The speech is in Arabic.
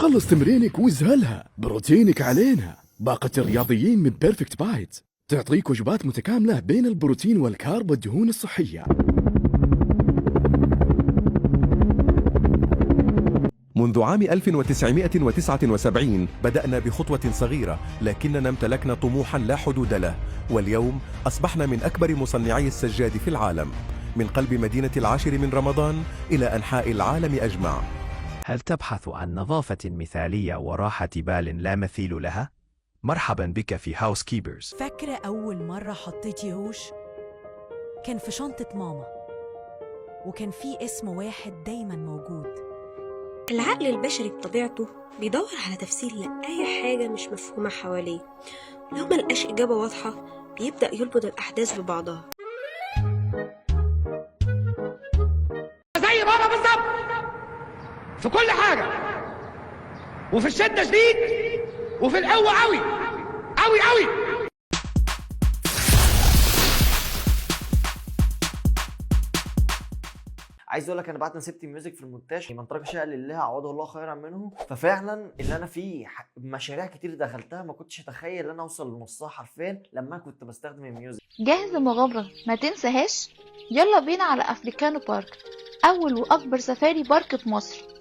خلص تمرينك وازهلها، بروتينك علينا. باقة الرياضيين من بيرفكت بايت تعطيك وجبات متكاملة بين البروتين والكارب والدهون الصحية. منذ عام 1979 بدأنا بخطوة صغيرة، لكننا امتلكنا طموحا لا حدود له، واليوم أصبحنا من أكبر مصنعي السجاد في العالم، من قلب مدينة العاشر من رمضان إلى أنحاء العالم أجمع. هل تبحث عن نظافة مثالية وراحة بال لا مثيل لها؟ مرحبا بك في هاوس كيبرز. فاكرة أول مرة حطيتي روج؟ كان في شنطة ماما، وكان في اسم واحد دايما موجود. العقل البشري بطبيعته بيدور على تفسير لأي حاجة مش مفهومة حواليه. لو ملقاش إجابة واضحة بيبدأ يربط الأحداث ببعضها. زي بابا بالظبط في كل حاجة، وفي الشدة شديد وفي القوة قوي قوي قوي. عايز اقول لك انا بعد ما سبت الميوزك في المونتاج من ترك شيء لله عوضه الله خيرا منه، ففعلا اللي انا فيه مشاريع كتير دخلتها ما كنتش اتخيل ان انا اوصل لنصها حرفيا لما كنت بستخدم الميوزك. جاهز لمغامرة ما تنساهاش؟ يلا بينا على افريكانو بارك، اول واكبر سفاري بارك في مصر.